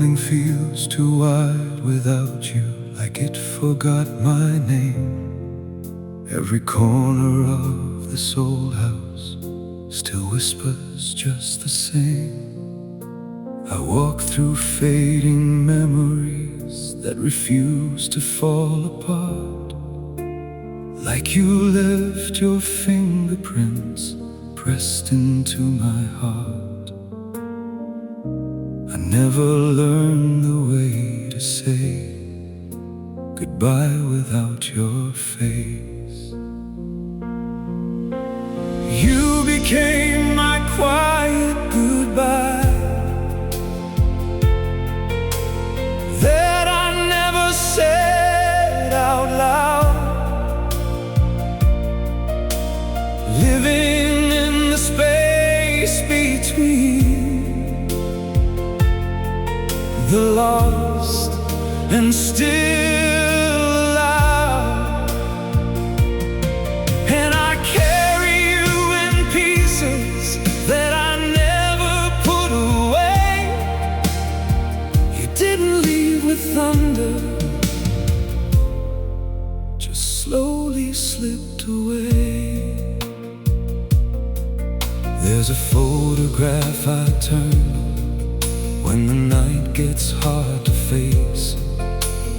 morning feels too wide without you, like it forgot my name. Every corner of this old house still whispers just the same. I walk through fading memories that refuse to fall apart, like you left your fingerprints pressed into my heart. I never learned the way to say goodbye without your face. You became my quiet goodbye that I never said out loud, living in the space between the lost and still alive. And I carry you in pieces that I never put away. You didn't leave with thunder, just slowly slipped away. There's a photograph I turn when the night gets hard to face,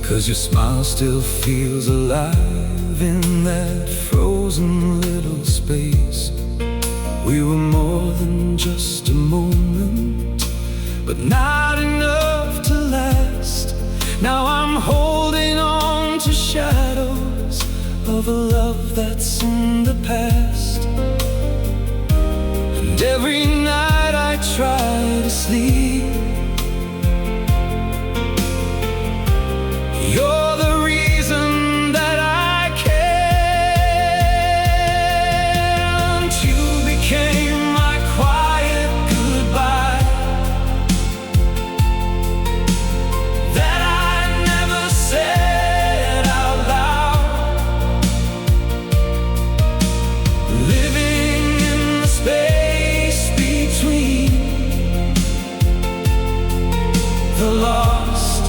'cause your smile still feels alive in that frozen little space. We were more than just a moment, but not enough to last. Now I'm holding on to shadows of a love that's in the past. And every night I try to sleep, you're the reason that I can't. You became my quiet goodbye that I never said out loud, living in the space between the lost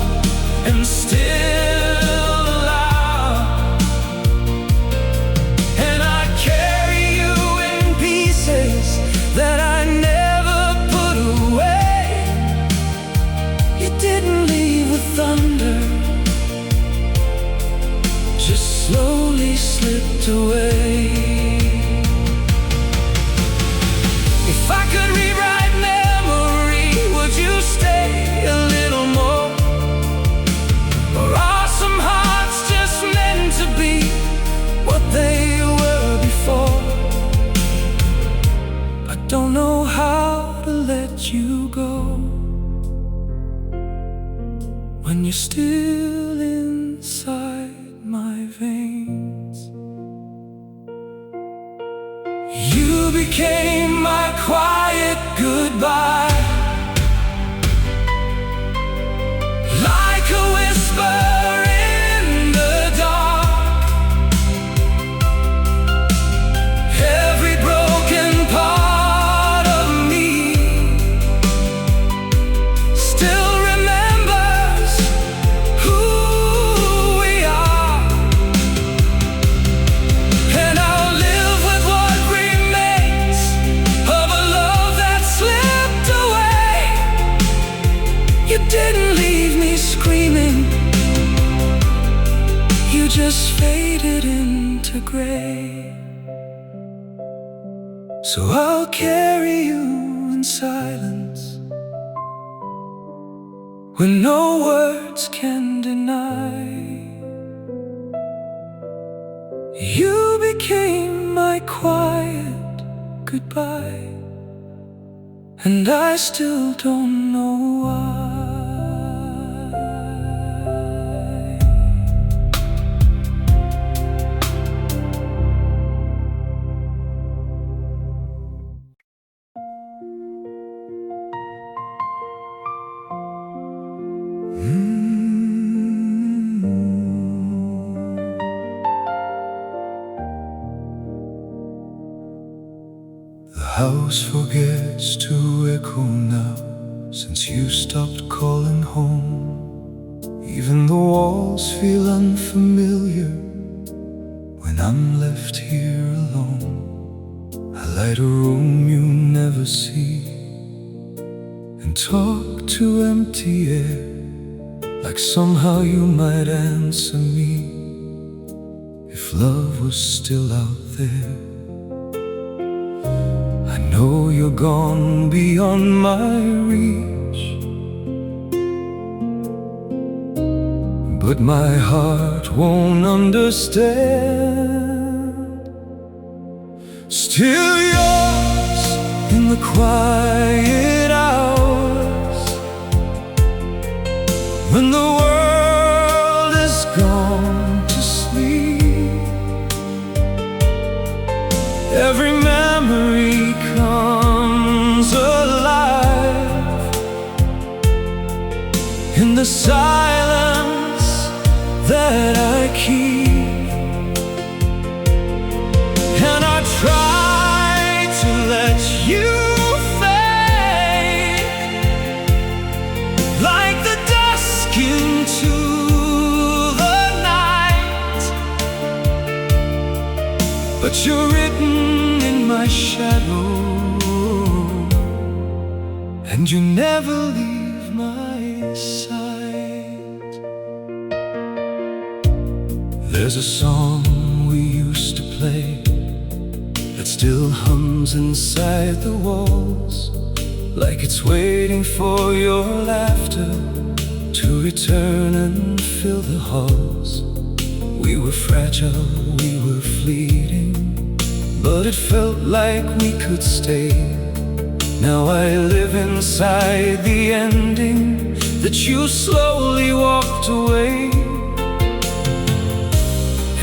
and still alive. And I carry you in pieces that I never put away. You didn't leave with thunder, just slowly slipped away. If I could rewrite memory, would you stay a little more? Or are some hearts just meant to be what they were before? I don't know how to let you go when you're still inside my veins. You became my quiet goodbye, like a whisper in the dark. Every broken part of me still remembers who we are. And I'll live with what remains of a love that slipped away. You didn't leave me screaming, you just faded into gray. So I'll carry you in silence when no words can deny. You became my quiet goodbye, and I still don't know why. The house forgets to echo now, since you stopped calling home. Even the walls feel unfamiliar when I'm left here alone. I light a room you never see and talk to empty air, like somehow you might answer me if love was still out there. I know you're gone beyond my reach, but my heart won't understand. Still yours in the quiet hours, when the world is gone to sleep. Every memory comes alive in the silence that I keep. And I try to let you fade like the dusk into the night, but you're written in my shadow, and you never leave my sight. There's a song we used to play that still hums inside the walls, like it's waiting for your laughter to return and fill the halls. We were fragile, we were fleeting, but it felt like we could stay. Now I live inside the ending that you slowly walked away.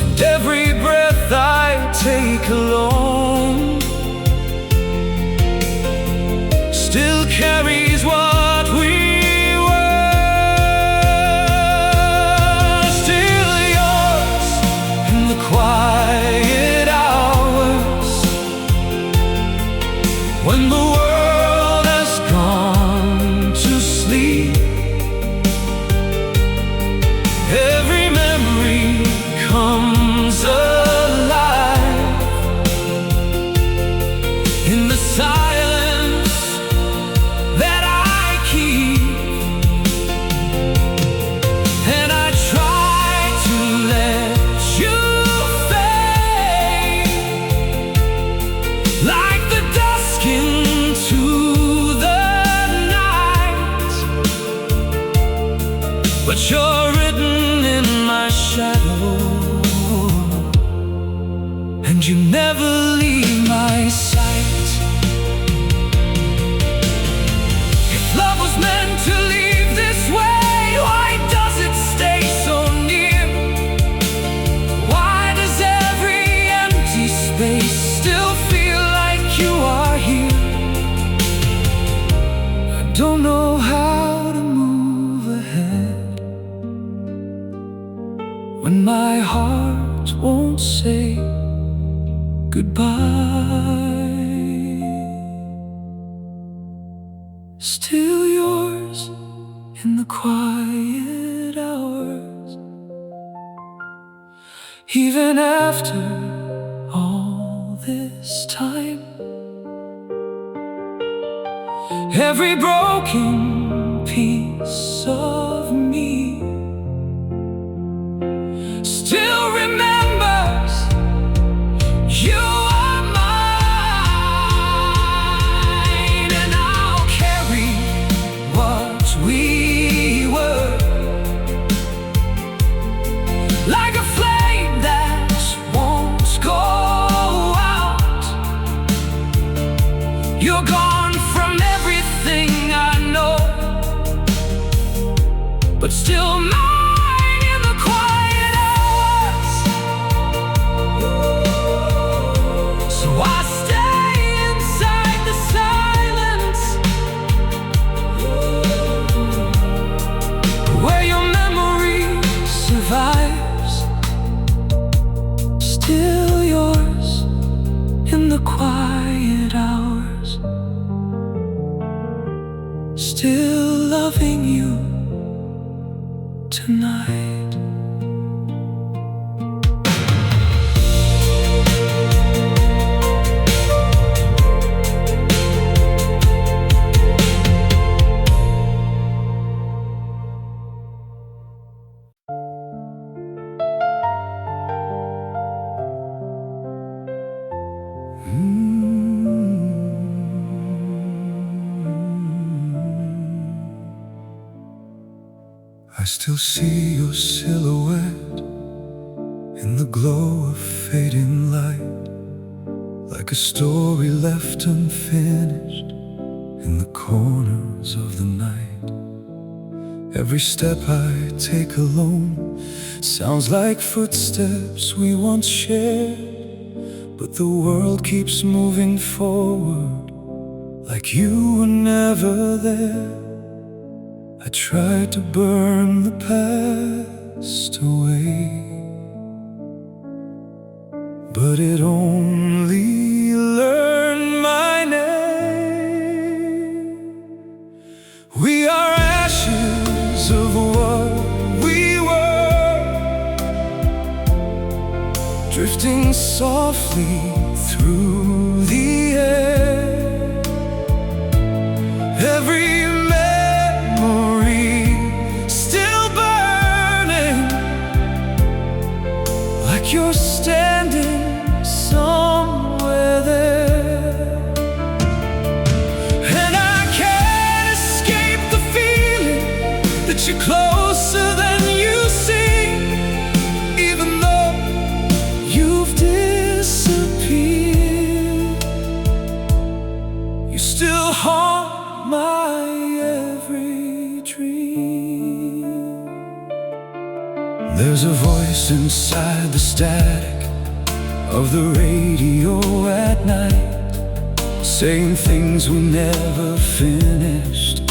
And every breath I take alone still carries what we were. Still yours in the quiet hours, when the world has gone to sleep. Every memory comes alive in the silence that I keep. And I try to let you fade like the dusk into the night, but you're written in my shadow, and you never leave my sight. If love was meant to leave this way, why does it stay so near? Why does every empty space still feel like you are here? I don't know how to move ahead when my heart won't say goodbye. Still yours in the quiet hours, even after all this time. Every broken piece of me still remembers you are mine. And I'll carry what we were like a flame that won't go out. You're gone from everything I know, but still still loving you tonight. I still see your silhouette in the glow of fading light, like a story left unfinished in the corners of the night. Every step I take alone sounds like footsteps we once shared, but the world keeps moving forward like you were never there. I tried to burn the past away, but it only learned my name. We are ashes of what we were, drifting softly through the air. Every you're standing somewhere there, and I can't escape the feeling that you're closer than you seem, even though you've disappeared. You still haunt my every dream. There's a voice inside the static of the radio at night, saying things we never finished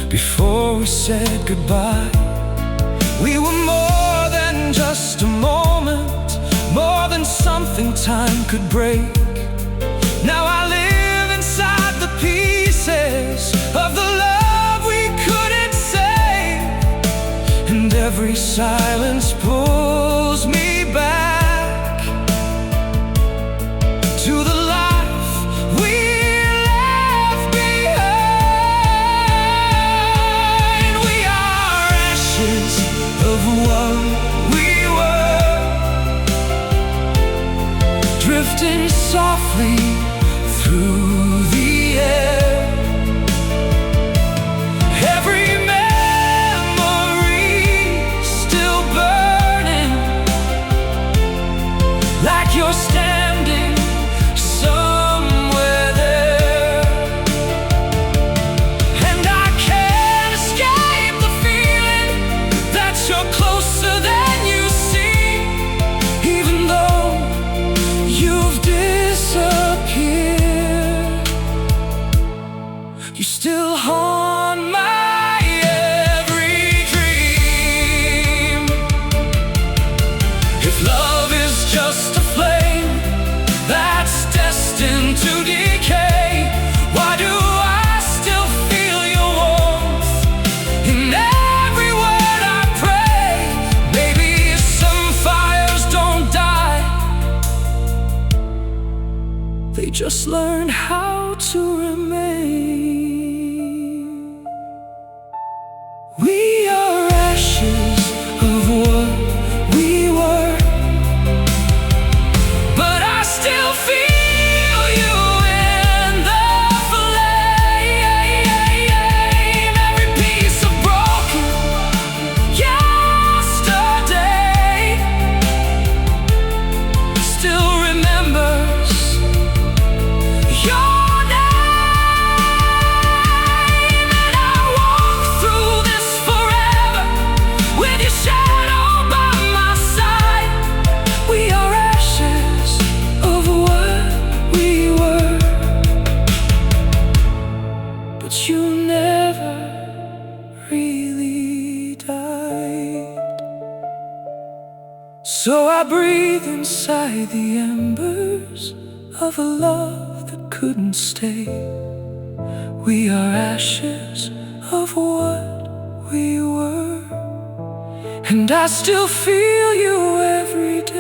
before we said goodbye. We were more than just a moment, more than something time could break. Now I live inside the pieces of the love we couldn't save, and every silence pulls me back to the life we left behind. We are ashes of what we were, drifting softly through the air. Every you're standing somewhere there, and I can't escape the feeling that you're closer than you seem, even though you've disappeared. You still haunt my every dream. If love is just a flame that's destined to decay, why do I still feel your warmth in every word I pray? Maybe some fires don't die, they just learn how to remain. We are ashes of what we were, but I still feel you in the flame. Every piece of broken yesterday still remembers your name, and I walk through this forever with your shadow by my side. We are ashes of what we were, but you never really died. So I breathe inside the embers of a love that couldn't stay. We are ashes of what we were, and I still feel you every day.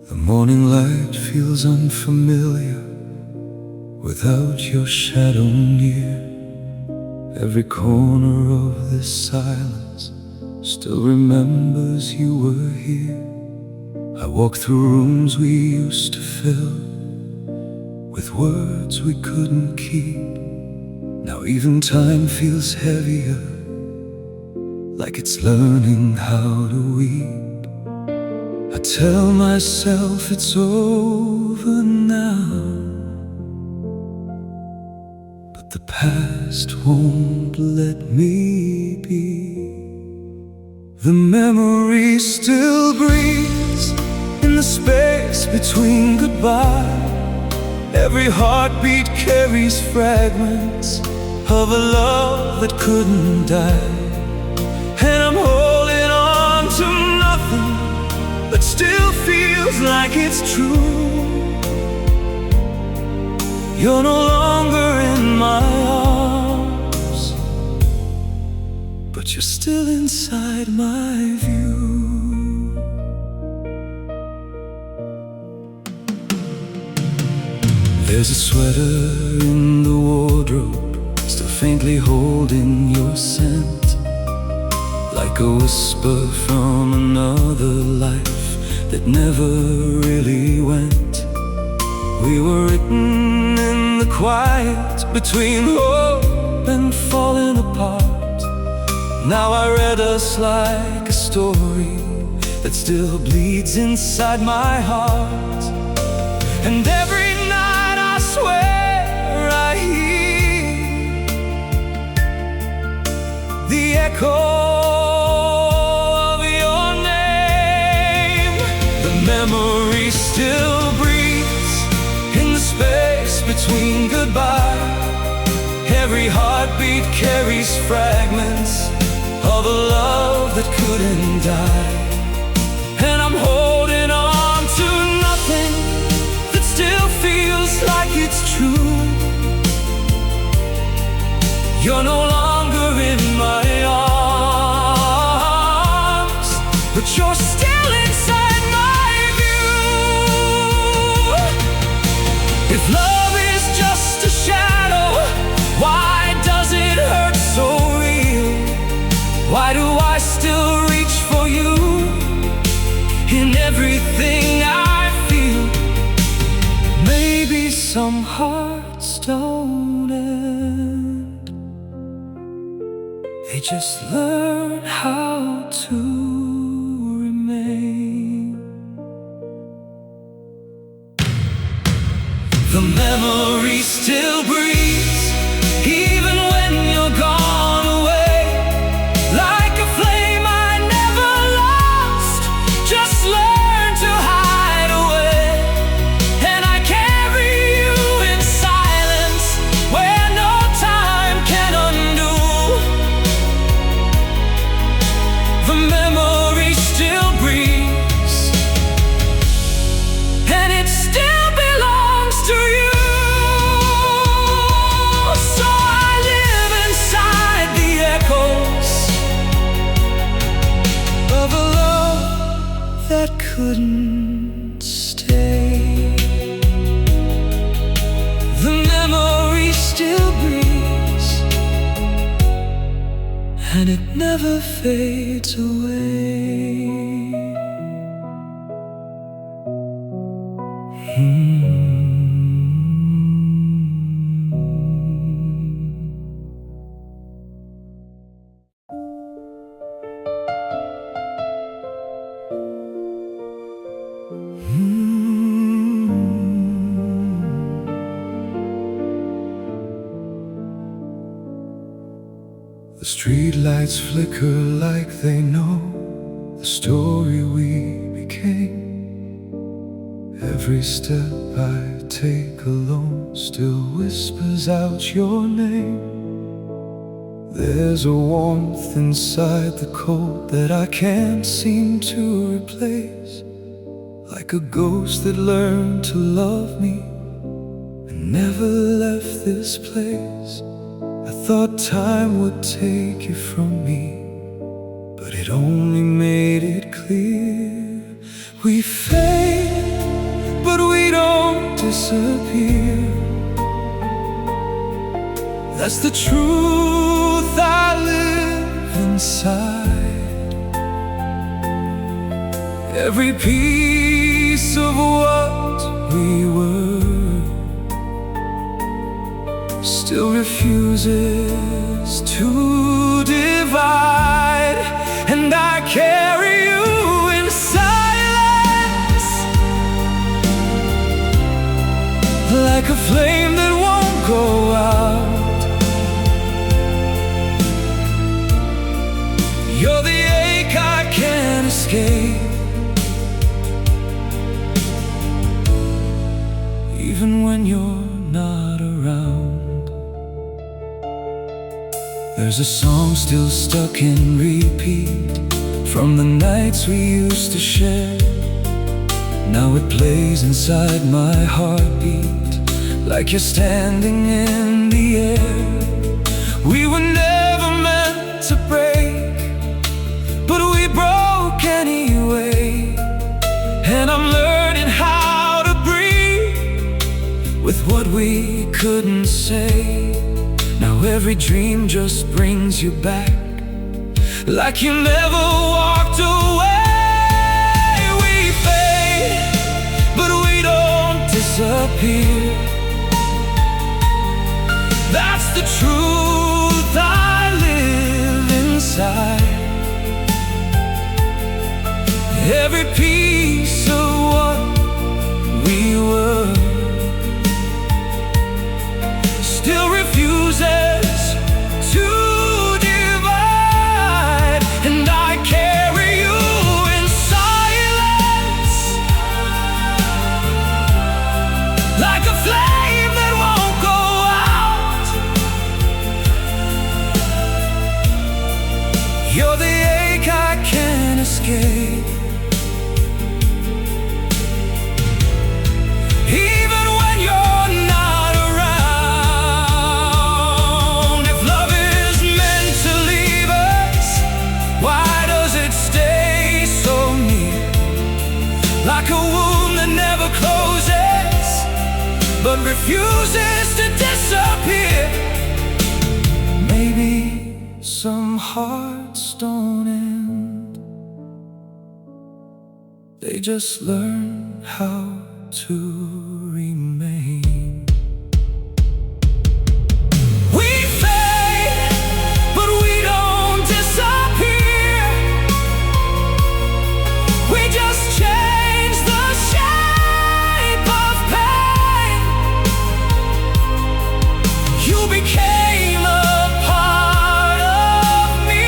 The morning light feels unfamiliar without your shadow near. Every corner of this silence still remembers you were here. I walk through rooms we used to fill with words we couldn't keep. Now even time feels heavier, like it's learning how to weep. I tell myself it's over now, but the past won't let me be. The memory still breathes in the space between goodbye. Every heartbeat carries fragments of a love that couldn't die. And I'm holding on to nothing, but still feels like it's true. You're no longer in my arms, but you're still inside my view. There's a sweater in the wardrobe, still faintly holding your scent, like a whisper from another life that never really went. We were written in the quiet between hope and falling apart. Now I read us like a story that still bleeds inside my heart. And every night I swear I hear the echo of your name. The memory still breathes in the space between goodbye. Every heartbeat carries fragments of a love that couldn't die. And I'm holding on to nothing that still feels like it's true. You're no longer in my arms, but you're still inside my view. If love is just a shadow, why does it hurt so real? Why do I still reach for you in everything I feel? Maybe some hearts don't end, they just learn how to remain. The memory still breathes even when you're gone away, like a flame I never lost, just learn to hide away. And I carry you in silence where no time can undo. The memory still breathes, and it still belongs to you. So I live inside the echoes of a love that couldn't stay. The memory still breathes, and it never fades away. Streetlights flicker like they know the story we became. Every step I take alone still whispers out your name. There's a warmth inside the cold that I can't seem to replace, like a ghost that learned to love me and never left this place. I thought time would take you from me, but it only made it clear. We fade, but we don't disappear. That's the truth I live inside. Every piece of what we were still refuses to divide, and I carry you in silence, like a flame that won't go out. You're the ache I can't escape, even when you're not around. There's a song still stuck in repeat from the nights we used to share. Now it plays inside my heartbeat, like you're standing in the air. We were never meant to break, but we broke anyway. And I'm learning how to breathe with what we couldn't say. Now every dream just brings you back, like you never walked away. We fade, but we don't disappear. That's the truth I live inside. Every piece of what we were still refuses to divide, and I carry you in silence, like a flame that won't go out. You're the ache I can't escape, even when you're not around. If love is meant to leave us, why does it stay so near? Like a wound that never closes, but refuses to disappear. Maybe some hearts don't end, they just learn how to remain. We fade, but we don't disappear. We just change the shape of pain. You became a part of me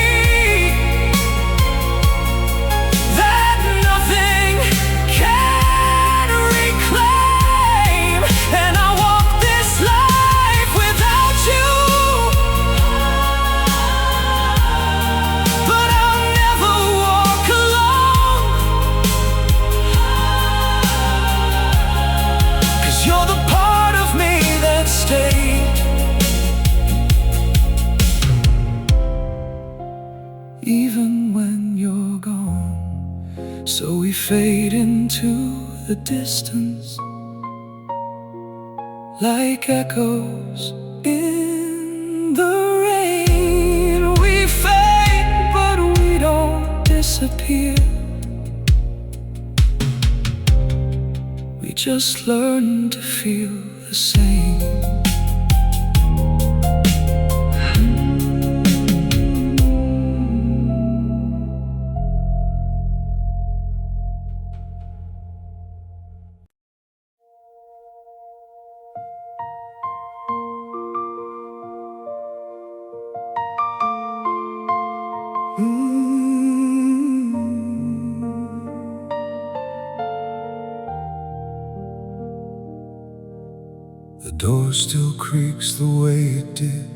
that nothing can reclaim. And I walk this life without you, but I'll never walk alone, 'cause you're the part of me that stayed. Even when you're gone, so we fade into the distance, like echoes in the rain. We fade, but we don't disappear. We just learn to feel the same. The door still creaks the way it did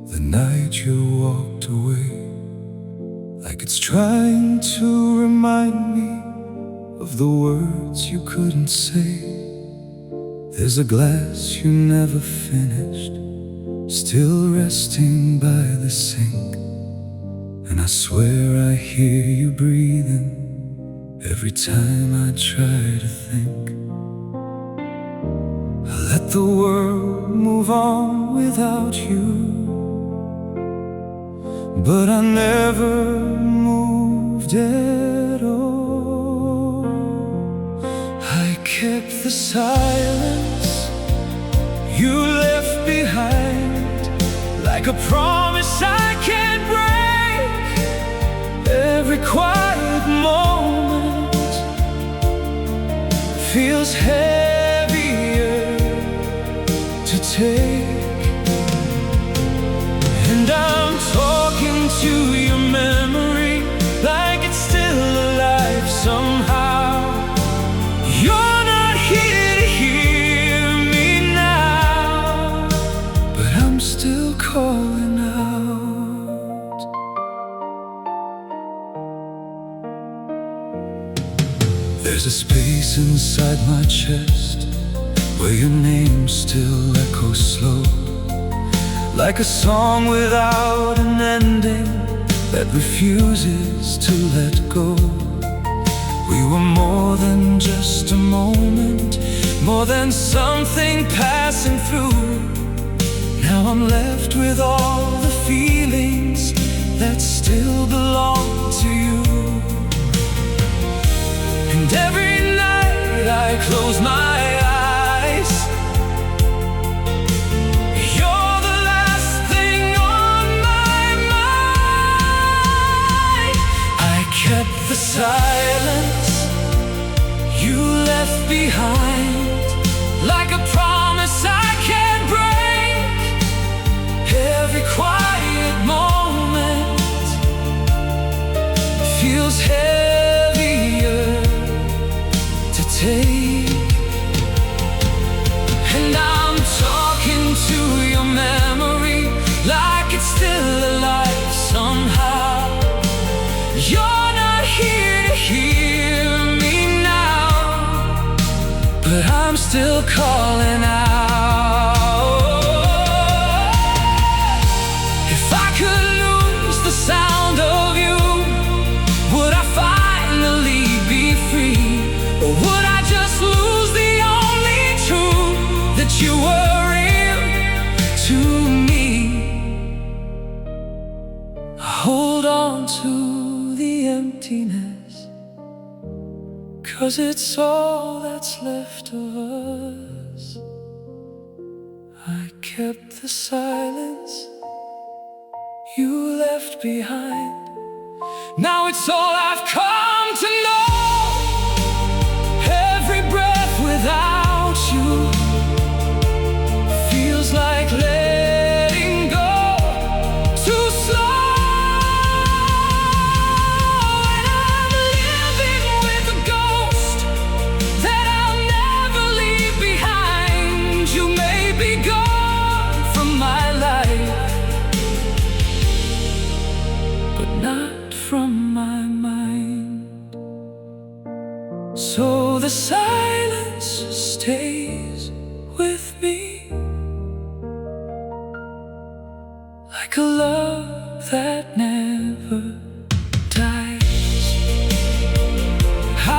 the night you walked away, like it's trying to remind me of the words you couldn't say. There's a glass you never finished, still resting by the sink, and I swear I hear you breathing every time I try to think. I let the world move on without you, but I never moved at all. I kept the silence you left behind, like a promise I can't break. Every quiet moment feels heavier to take, and I'm talking to your memory like it's still alive somehow. You're not here to hear me now, but I'm still calling out. There's a space inside my chest where your name still echoes slow, like a song without an ending that refuses to let go. We were more than just a moment, more than something passing through. Now I'm left with all the feelings that still belong to you. And every night I close my eyes, you're the last thing on my mind. I kept the silence you left behind, like a promise I can't break. Every quiet moment feels heavier to take, and I'm talking to your memory like it's still alive somehow. You're not here to hear me now, but I'm still calling out. If I could lose the sound of you, would I finally be free? Or would I just lose the only truth that you were real to me? I hold on to the emptiness, 'cause it's all that's left of us. I kept the silence you left behind. Now it's all I've come to know. Every breath without you feels like letting go too slow. And I'm living with a ghost that I'll never leave behind. You may be gone from my life, but not from my mind. So the silence stays with me, like a love that never dies.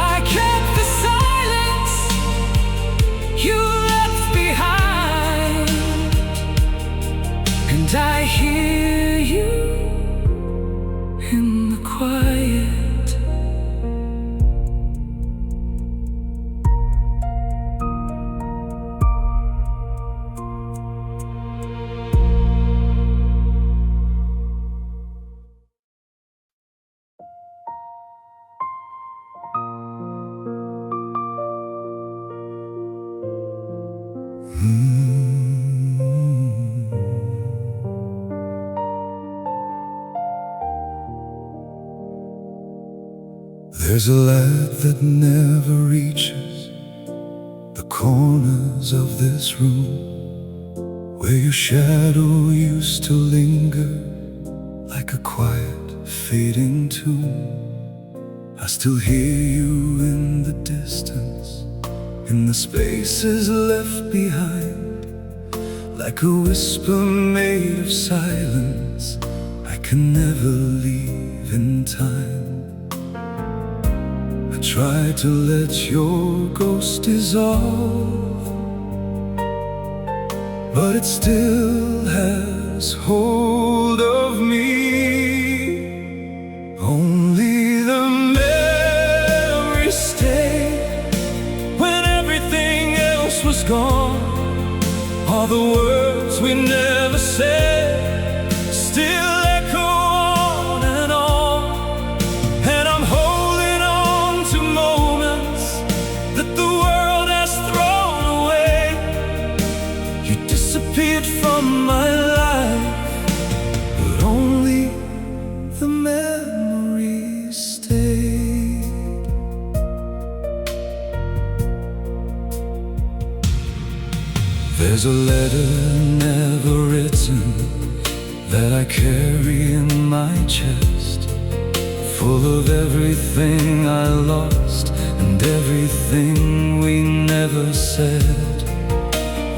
I kept the silence you left behind, and I hear you in the quiet. There's a light that never reaches the corners of this room. where your shadow used to linger like a quiet fading tune. I still hear you in the distance, in the spaces left behind, like a whisper made of silence I can never leave in time. I tried to let your ghost dissolve, but it still has hold of me. Only the memories stay when everything else was gone. All the words we never said still echo on and on. And I'm holding on to moments that the world has thrown away. You disappeared from my life, but only the memories stay. There's a letter never written that I carry in my chest, full of everything I lost and everything we never said.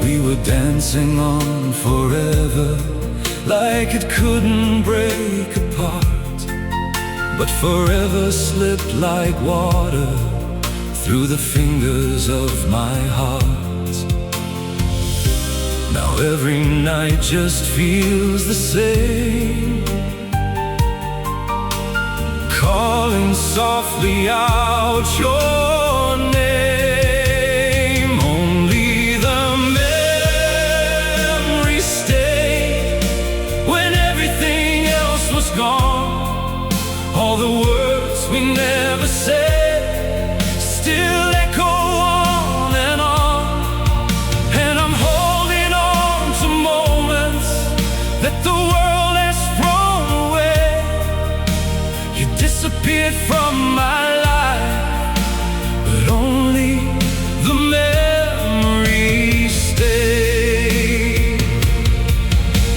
We were dancing on forever, like it couldn't break apart, but forever slipped like water through the fingers of my heart. Now every night just feels the same, calling softly out your name. Only the memories stay when everything else was gone. All the words we never said still echo on and on. And I'm holding on to moments that the world has thrown away. You disappeared from my life, but only the memories stay.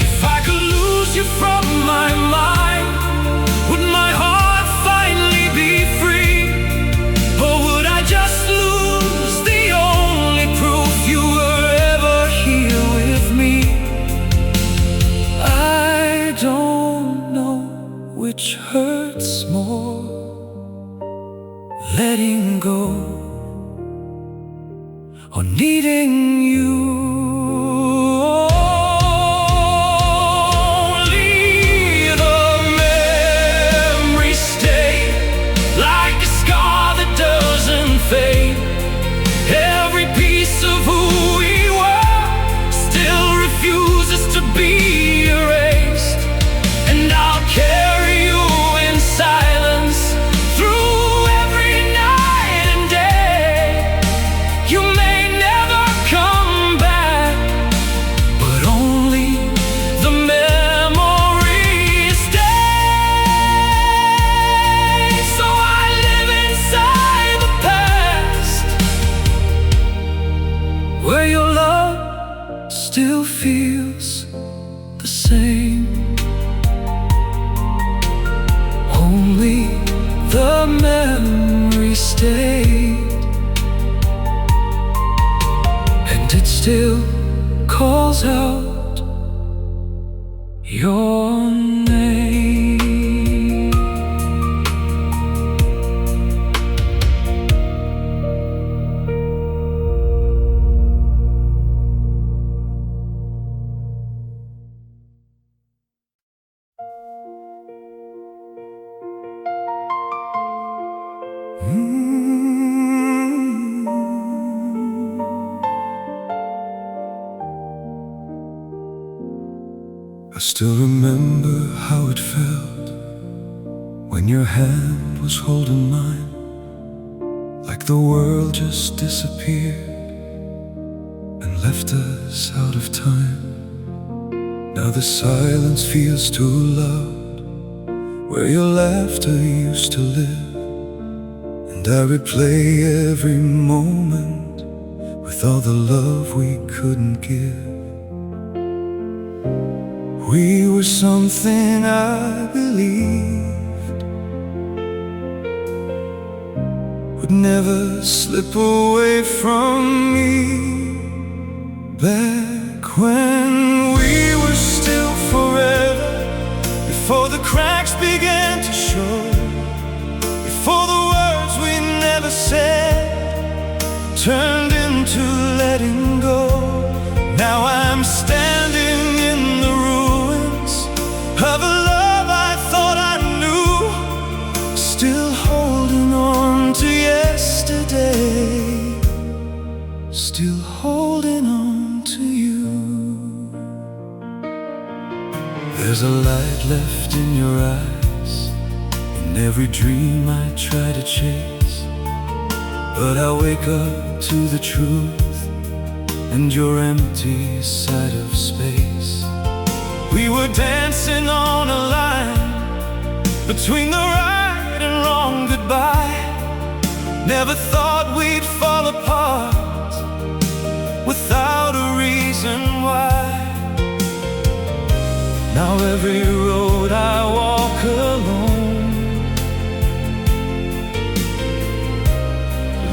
If I could lose you from my mind, would my heart finally be free? Or would I just lose the only proof you were ever here with me? I don't know which hurts more, letting go or needing you. Only the memories stay, like a scar that doesn't fade. Every piece of who we were still refuses to be erased. And I'll carry you in silence through every night and day. You may never come back, but only the memories stay. So I live inside the past, where your love still feels the same. Only the memories stayed, and it still calls out your name. I still remember how it felt when your hand was holding mine, like the world just disappeared and left us out of time. Now the silence feels too loud, where your laughter used to live, and I replay every moment with all the love we couldn't give. We were something I believed would never slip away from me. Back when we were still forever, before the cracks began to show, before the words we never said turned into letting go. Now I'm standing in the ruins of a love I thought I knew, still holding on to yesterday, still holding on to you. There's a light left in your eyes, in every dream I try to chase, but I wake up to the truth and your empty side of space. We were dancing on a line between the right and wrong goodbye. Never thought we'd fall apart without a reason why. Now every road I walk alone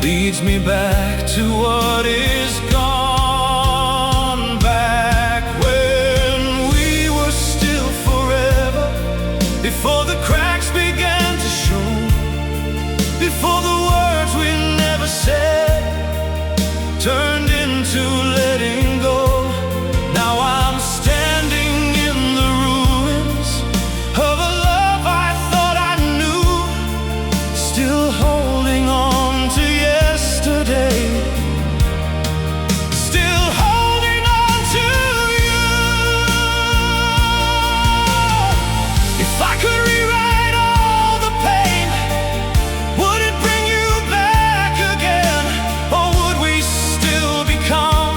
leads me back to what is gone. Back when we were still forever, before the cracks began to show, before the words we never said turned into letting go. Now I'm standing in the ruins of a love I thought I knew, still holding on to yesterday, still holding on to you. If I could rewrite all the pain, would it bring you back again? Or would we still become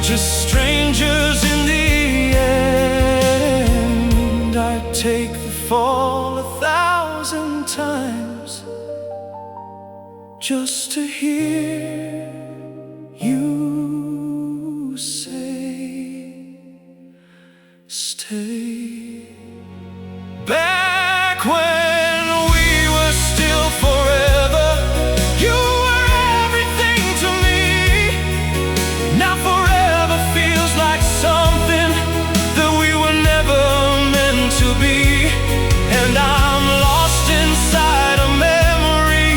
just strangers in the end? I'd take the fall 1,000 times just to hear you say, stay. Back when we were still forever, you were everything to me. Now forever feels like something that we were never meant to be. And I'm lost inside a memory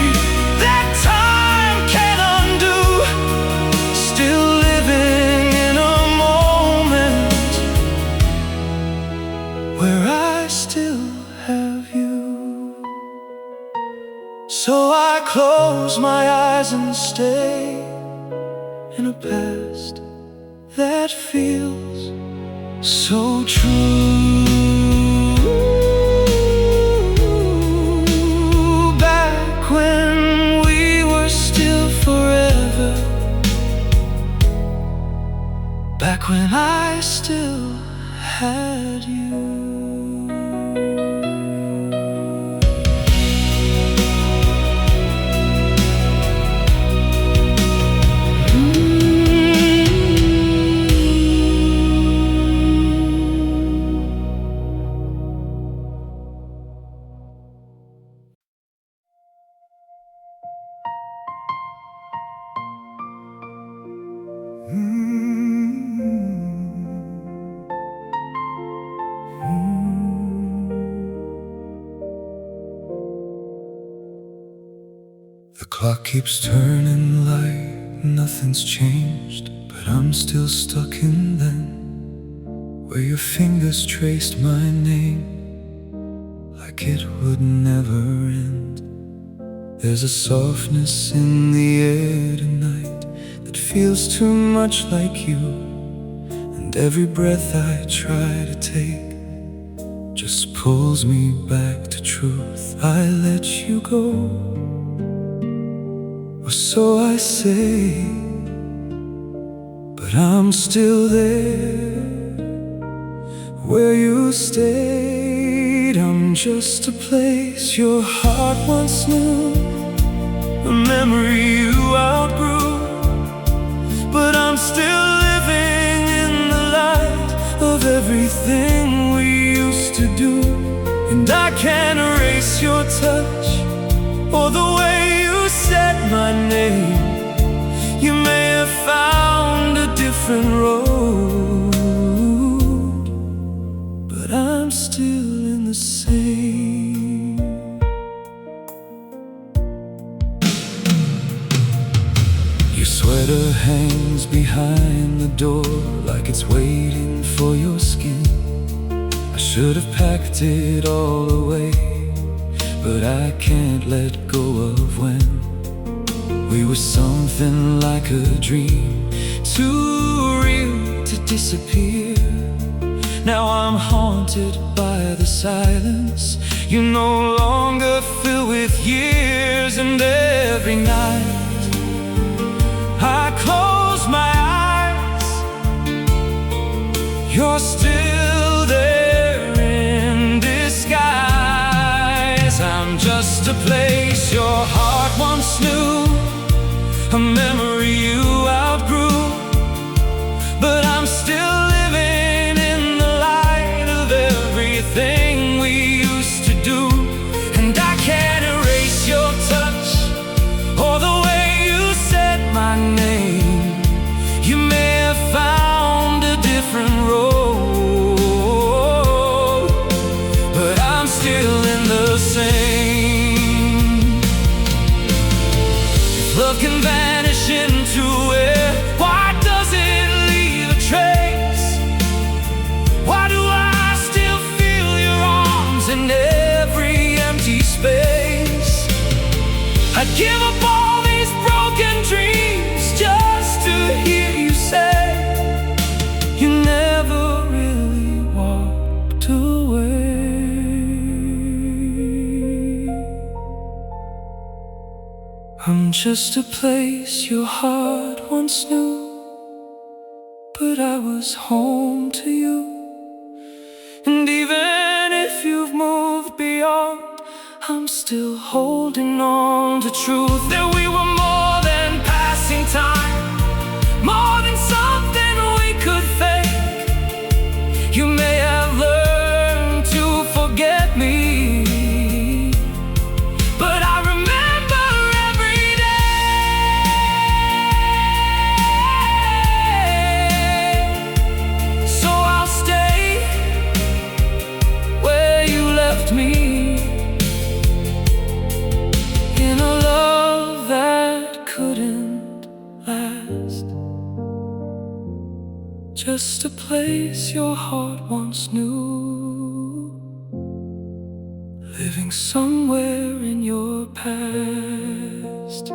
that time can't undo, still living in a moment where I still have you. So I close my eyes and stay in a past that feels so true. Back when we were still forever, back when I still had you. The clock keeps turning like nothing's changed, but I'm still stuck in then, where your fingers traced my name like it would never end. There's a softness in the air tonight that feels too much like you, and every breath I try to take just pulls me back to truth. I let you go, or so I say, but I'm still there where you stayed. I'm just a place your heart once knew, a memory you outgrew, but I'm still living in the light of everything touch, or the way you said my name. You may have found a different road, but I'm still in the same. Your sweater hangs behind the door like it's waiting for your skin. I should have packed it all away, but I can't let go of when we were something like a dream, too real to disappear. Now I'm haunted by the silence you no longer fill with years. And every night I close my eyes, you're still there in disguise. I'm just a place your heart once knew, a memory you outgrew, but I'm still living in the light of everything we used to do. And I can't erase your touch, or the way you said my name. You may have found a different road, but I'm still in the same. If love can vanish into air, why does it leave a trace? Why do I still feel your arms in every empty space? I'd give up all these broken dreams just to hear you say you never really walked away. I'm just a place your heart once knew, but I was home to you. And even if you've moved beyond, I'm still holding on to truth that we were more than passing time, more than something we could fake. You may have learned to forget me, but I remember every day. So I'll stay where you left me, in a love that couldn't last. Just a place your heart once knew, living somewhere in your past.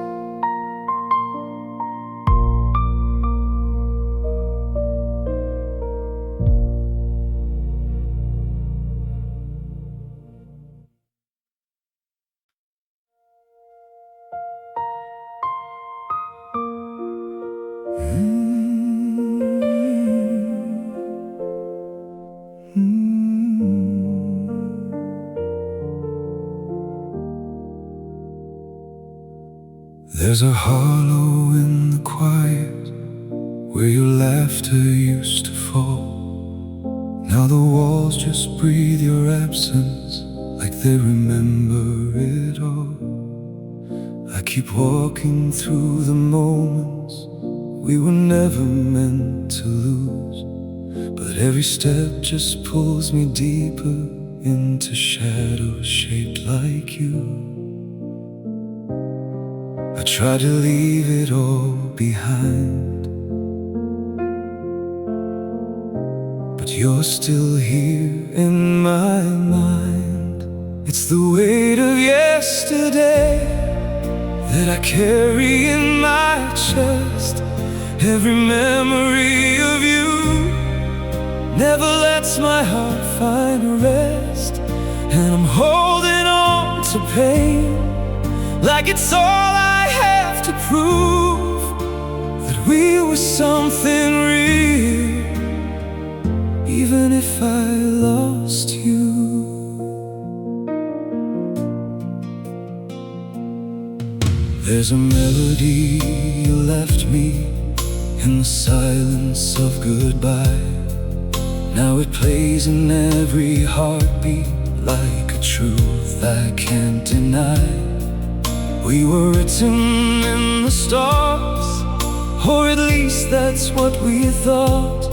There's a hollow in the quiet where your laughter used to fall. Now the walls just breathe your absence like they remember it all. I keep walking through the moments we were never meant to lose, but every step just pulls me deeper into shadows shaped like you. I try to leave it all behind, but you're still here in my mind. It's the weight of yesterday that I carry in my chest. Every memory of you never lets my heart find a rest, and I'm holding on to pain like it's all I have to prove that we were something real, even if I lost you. There's a melody you left me in the silence of goodbye. Now it plays in every heartbeat like a truth I can't deny. We were written in the stars, or at least that's what we thought.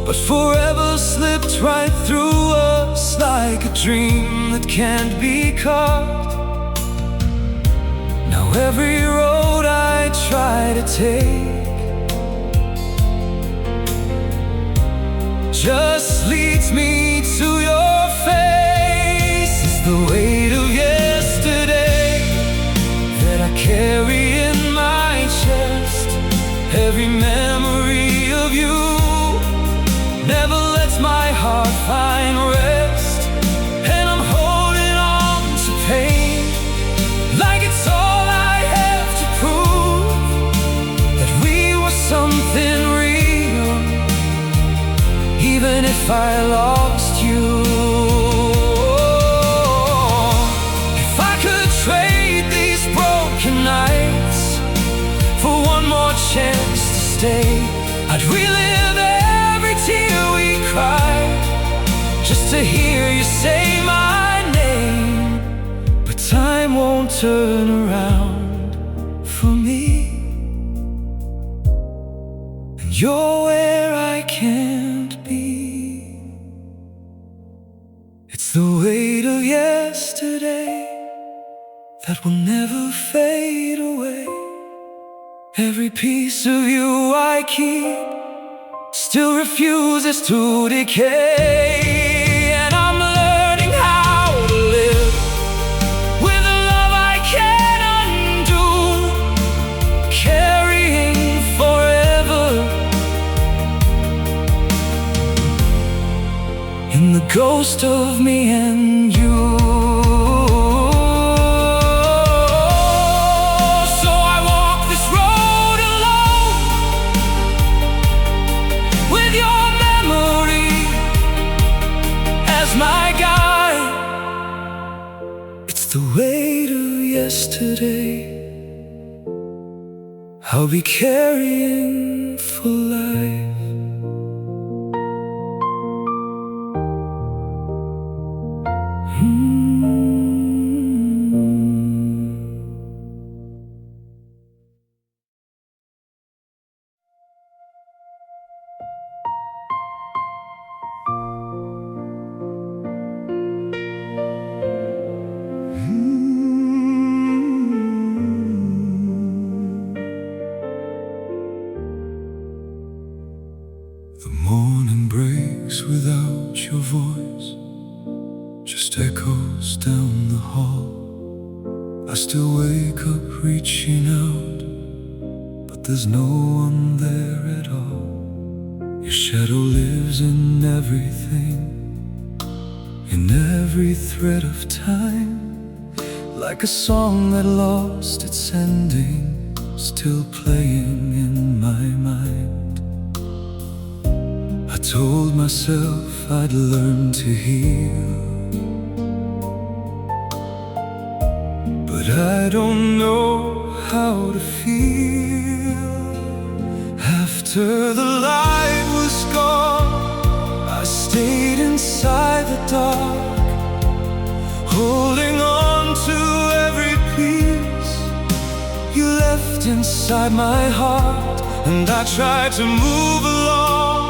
But forever slipped right through us like a dream that can't be caught. Now every road I try to take just leads me to your face. It's the weight of yesterday that I carry in my chest. Every memory of you never lets my heart find rest. And I'm holding on to pain like it's all I have to prove that we were something real, even if I lost you. If I could trade these broken nights for one more chance to stay, I'd relive every tear we cried just to hear you say my name. But time won't turn around for me, and you're where I can't be. It's the weight of yesterday that will never fade away. Every piece of you I keep still refuses to decay. And I'm learning how to live with a love I can't undo, carrying forever in the ghost of me and you. My guide, it's the weight of yesterday I'll be carrying for life. The morning breaks without your voice, just echoes down the hall. I still wake up reaching out, but there's no one there at all. Your shadow lives in everything, in every thread of time, like a song that lost its ending, still playing in my mind. I told myself I'd learn to heal, but I don't know how to feel. After the light was gone, I stayed inside the dark, holding on to every piece you left inside my heart. And I tried to move along,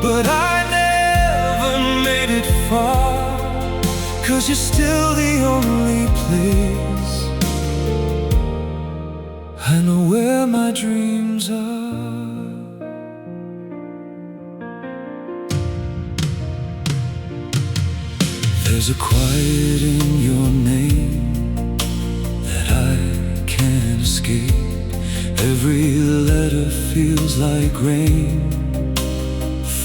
but I never made it far, 'cause you're still the only place I know where my dreams are. There's a quiet in your name that I can't escape. Every letter feels like rain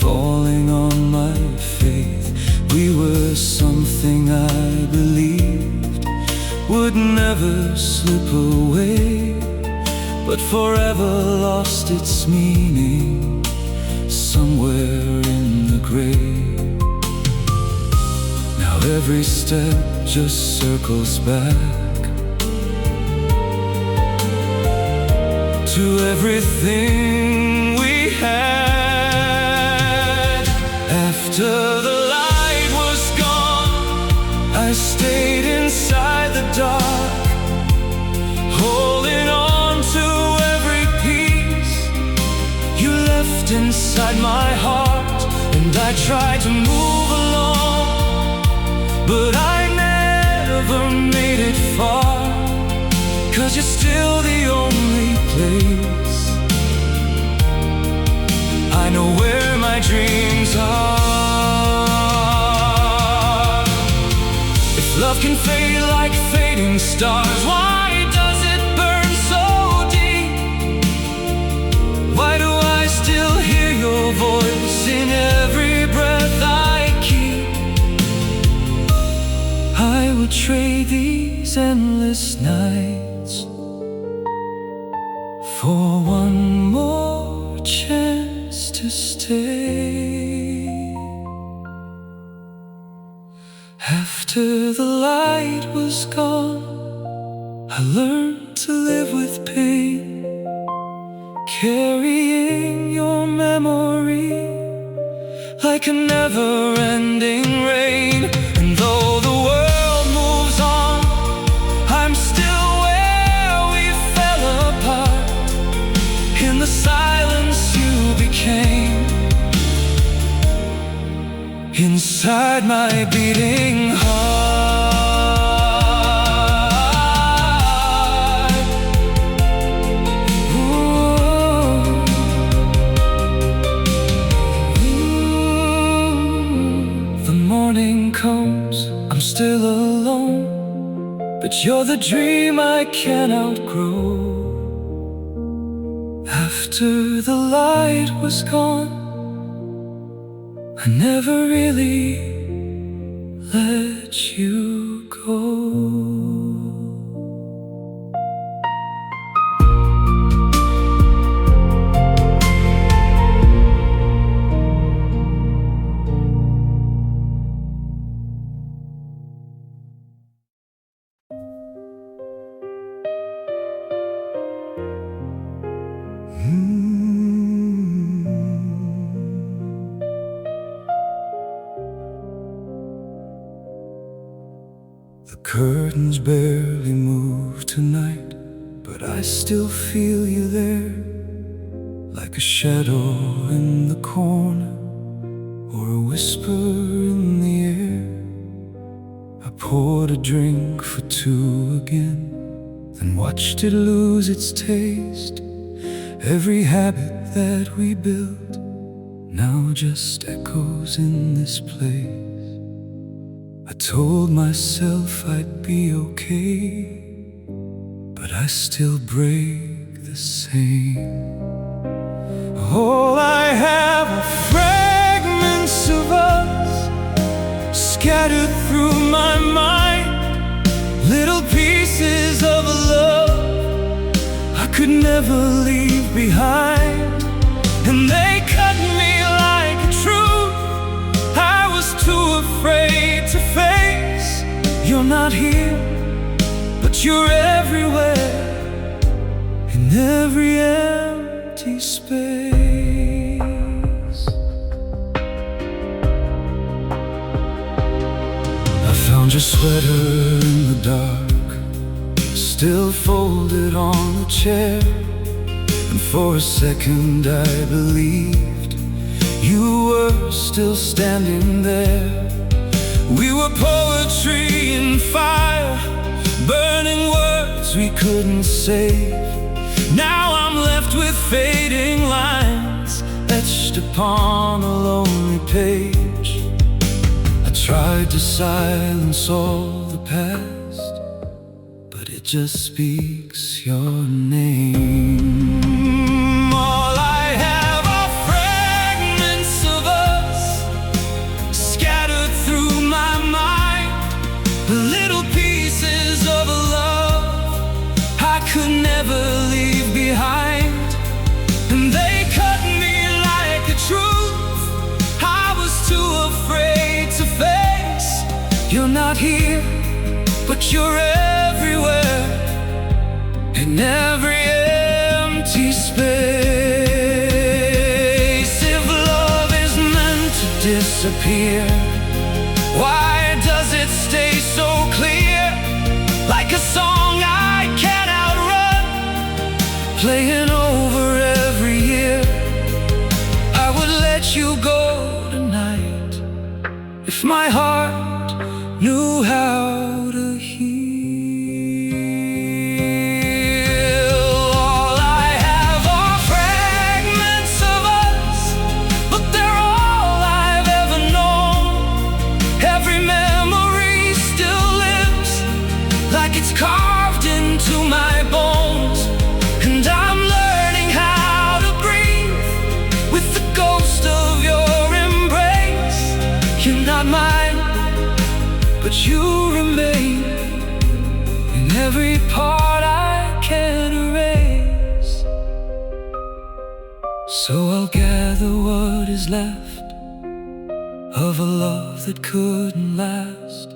falling on my faith. We were something I believed would never slip away, but forever lost its meaning somewhere in the grave. Now every step just circles back to everything we had. After the light was gone, I tried to move along, but I never made it far, 'cause you're still the only place I know where my dreams are. If love can fade like fading stars, why does it burn so deep? Why do I still hear your voice in every breath I keep? I would trade these endless nights for one more chance to stay. After the light was gone, I learned to live with pain, carrying your memory like a never-ending rain. And though the world moves on, I'm still where we fell apart. In the silence you became, inside my beating heart. Ooh. The morning comes, I'm still alone, but you're the dream I can't outgrow. After the light was gone, I never really let you go. The curtains barely move tonight, but I still feel you there, like a shadow in the corner or a whisper in the air. I poured a drink for two again, then watched it lose its taste. Every habit that we built now just echoes in this place. I told myself I'd be okay, but I still break the same. All I have are fragments of us, scattered through my mind, little pieces of a love I could never leave behind. And they cut me like a truth I was too afraid to face. You're not here, but you're everywhere, in every empty space. I found your sweater in the dark, still folded on the chair. And for a second I believed you were still standing there. We were poetry in fire, burning words we couldn't save. Now I'm left with fading lines etched upon a lonely page. I tried to silence all the past, but it just speaks your name. All I have are fragments of us, scattered through my mind, little pieces of a love I could never leave behind. And they cut me like a truth I was too afraid to face. You're not here, but you're everywhere, in every empty space. If love is meant to disappear, why does it stay so clear, like a song I can't outrun, playing over every year? I would let you go tonight, If my heart knew how to heal, all I have are fragments of us, but they're all I've ever known. Every memory still lives, like it's carved into my bones. And I'm learning how to breathe with the ghost of your embrace. You're not mine, but you remain in every part I can't erase. So I'll gather what is left of a love that couldn't last,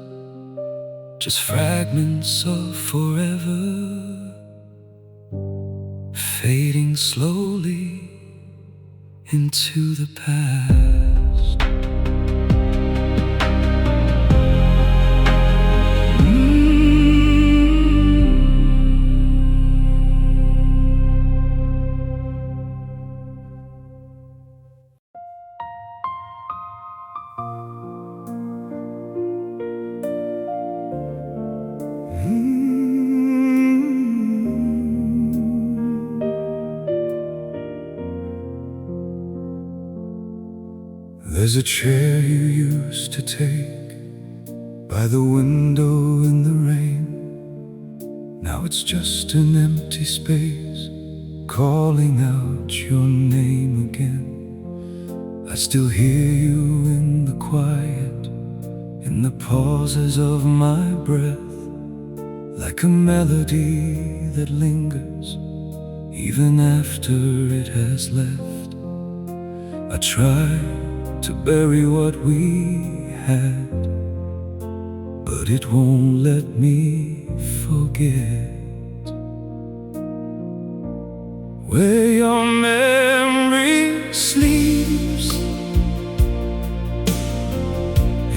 just fragments of forever, fading slowly into the past. There's a chair you used to take by the window in the rain. Now it's just an empty space, calling out your name again. I still hear you in the quiet, in the pauses of my breath, like a melody that lingers even after it has left. I try to bury what we had, but it won't let me forget. Where your memory sleeps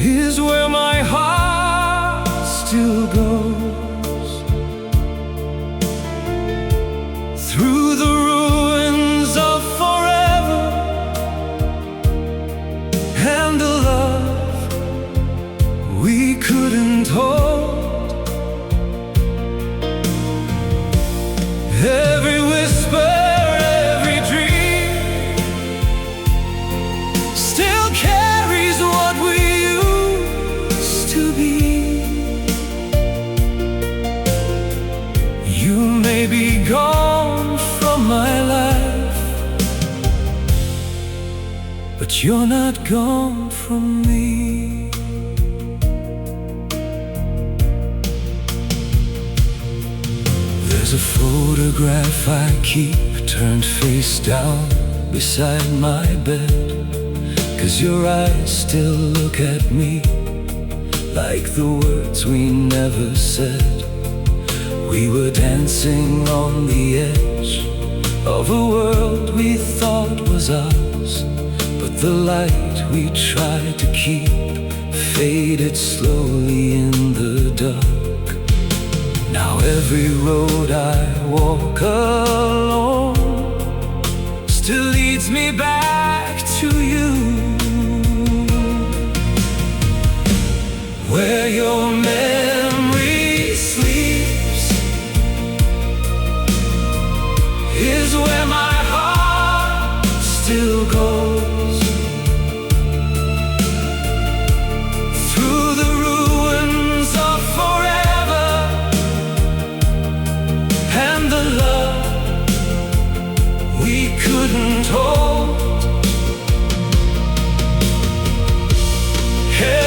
is where my heart still goes, through the ruins of forever and the love we couldn't hold. Every whisper, every dream still carries what we used to be. You may be gone from my life, but you're not gone from me. There's a photograph I keep turned face down beside my bed, 'cause your eyes still look at me like the words we never said. We were dancing on the edge of a world we thought was ours, but the light we tried to keep faded slowly in the dark. Now every road I walk alone still leads me back to you, where your memory sleeps is where my heart still goes, through the ruins of forever and the love we couldn't hold.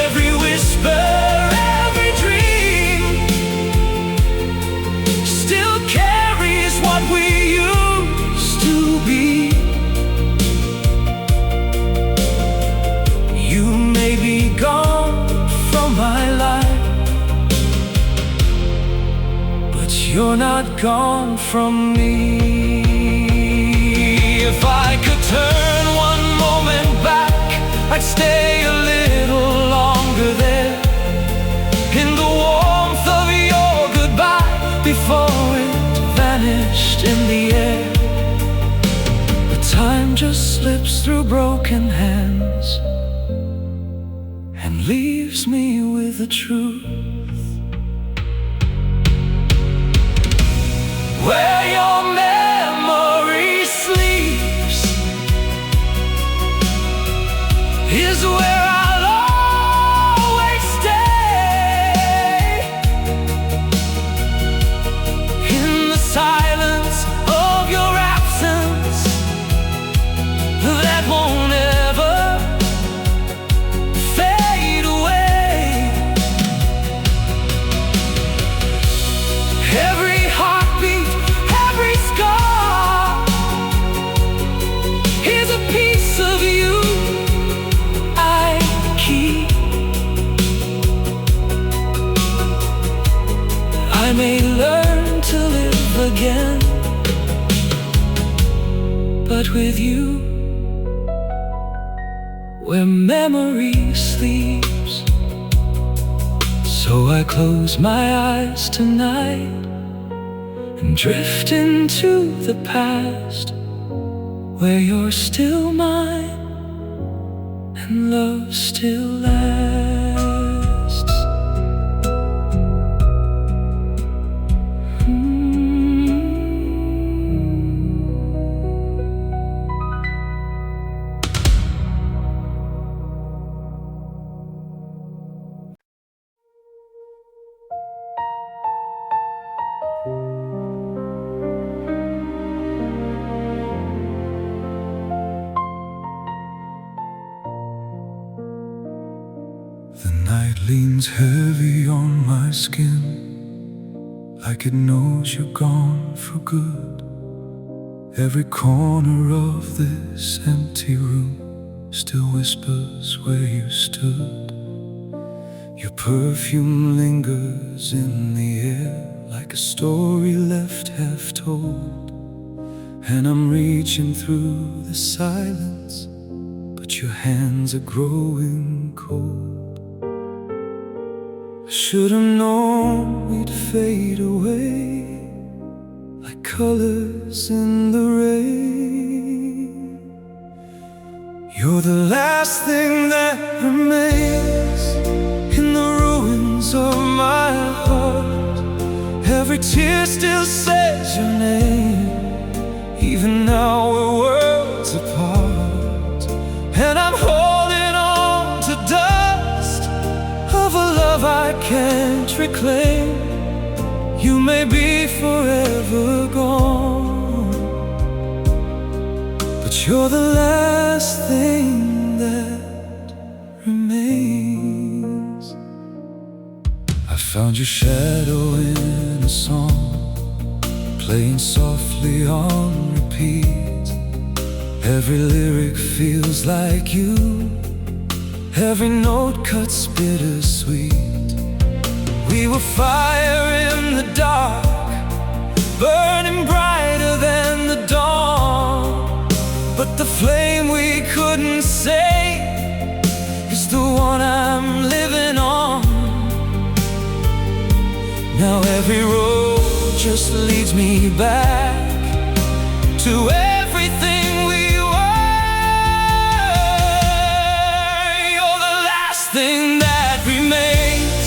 Every whisper, every dream still carries what we used to be. You may be gone from my life, but you're not gone from me. If I could turn one moment back, I'd stay a little longer there, in the warmth of your goodbye, before it vanished in the air. Time just slips through broken hands and leaves me with the truth. Where your memory sleeps is where I'll always stay. In the silence of your absence, that won't ever fade away. Every heartbeat, every scar is a piece of you I keep. I may learn to live again, but with you, where memory sleeps. So I close my eyes tonight and drift into the past, where you're still mine and love still lasts. The night leans heavy on my skin, like it knows you're gone for good. Every corner of this empty room still whispers where you stood. Your perfume lingers in the air, like a story left half told. And I'm reaching through the silence, but your hands are growing cold. I should've known we'd fade away like colors in the rain. You're the last thing that remains in the ruins of my heart. Every tear still says your name, even now we're worlds apart. And I'm holding on to dust of a love I can't reclaim. You may be forever gone, but you're the last thing that remains. I found your shadow in a song, playing softly on repeat. Every lyric feels like you, every note cuts bittersweet. We were fire in the dark, burning brighter than the dawn. But the flame we couldn't save is the one I'm living on. Now every road just leads me back to everything we were. You're the last thing that remains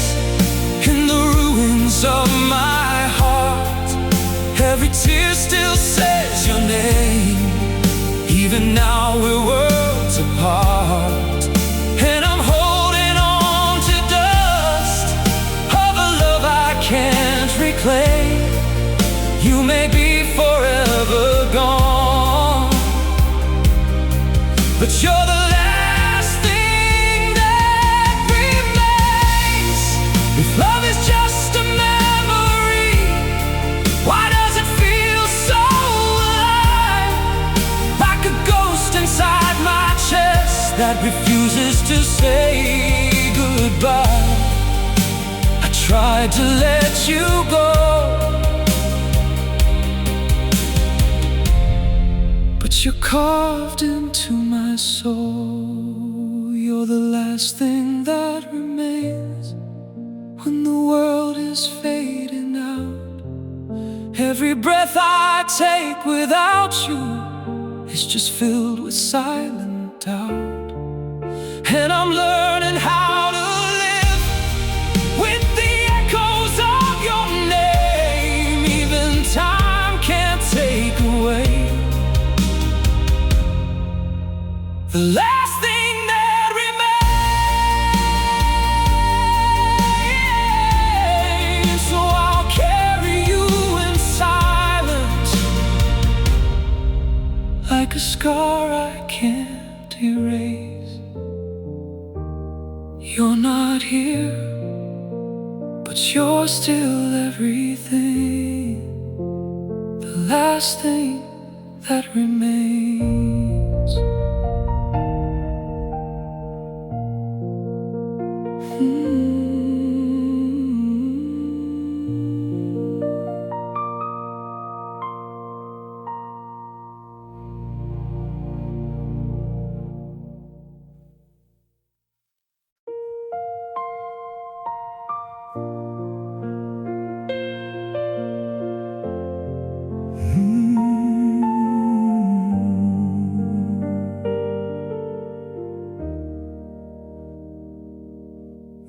in the ruins of my heart. Every tear still says your name, even now we're worlds apart. And I'm holding on to dust of a love I can't reclaim. You may be forever gone, but you're the last thing that remains. If love is just a memory, why does it feel so alive? Like a ghost inside my chest that refuses to say goodbye. I tried to let you go, but you're carved into my soul. You're the last thing that remains when the world is fading out. Every breath I take without you is just filled with silent doubt. And I'm learning how to the last thing that remains. So I'll carry you in silence, like a scar I can't erase. You're not here, but you're still everything, the last thing that remains.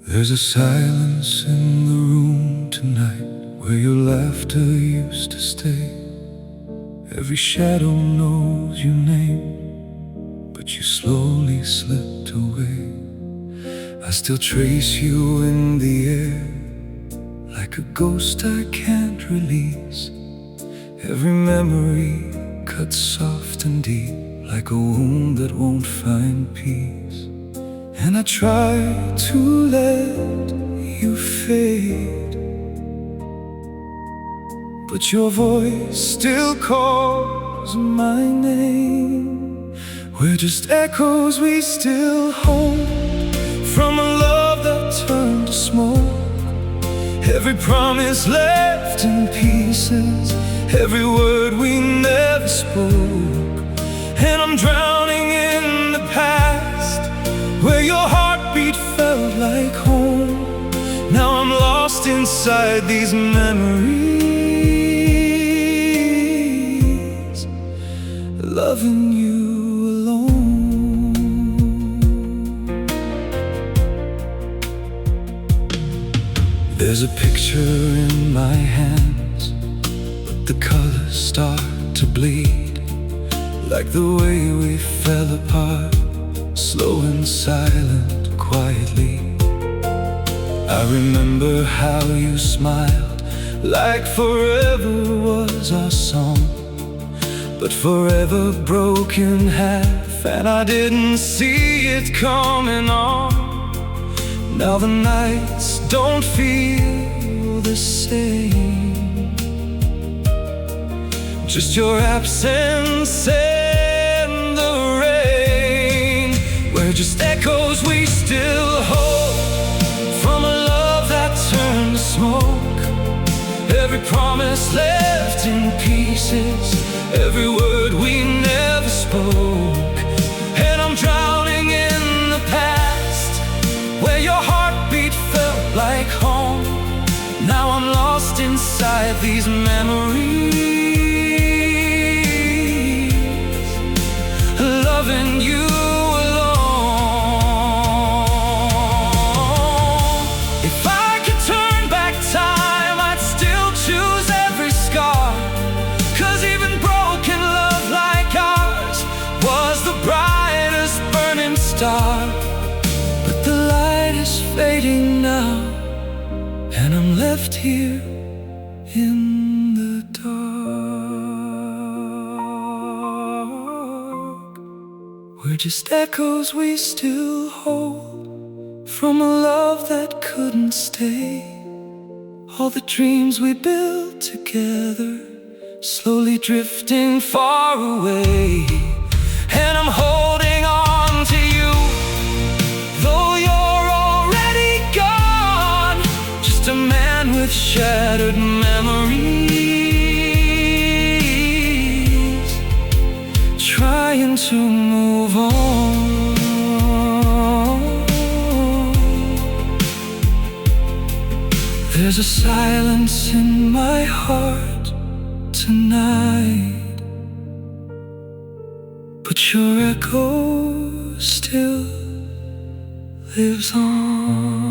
There's a silence in the room tonight, where your laughter used to stay. Every shadow knows your name, but you slowly slipped away. I still trace you in the air, like a ghost I can't release. Every memory cut soft and deep, like a wound that won't find peace. And I try to let you fade, but your voice still calls my name. We're just echoes we still hold, from a love that turned to smoke. Every promise left in pieces, every word we never spoke. And I'm drowning in the past, where your heartbeat felt like home. Now I'm lost inside these memories, loving you alone. There's a picture in my hands, but the colors start to bleed, like the way we fell apart, slow and silent, quietly. I remember how you smiled, like forever was our song, but forever broke in half, and I didn't see it coming on. Now the nights don't feel the same, just your absence and the rain. We're just echoes we still hold, from a love that turned to smoke. Every promise left in pieces, every word we never spoke. And I'm drowning in the past, where your heartbeat felt like home. Now I'm lost inside these memories, loving you alone. If I could turn back time, I'd still choose every scar, 'cause even broken love like ours was the brightest burning star. But the light is fading now, and I'm left here in the dark. We're just echoes we still hold, from a love that couldn't stay. All the dreams we built together, slowly drifting far away. And I'm holding on to you, though you're already gone. Just a man with shattered memories, trying to move on. There's a silence in my heart tonight, but your echo still lives on.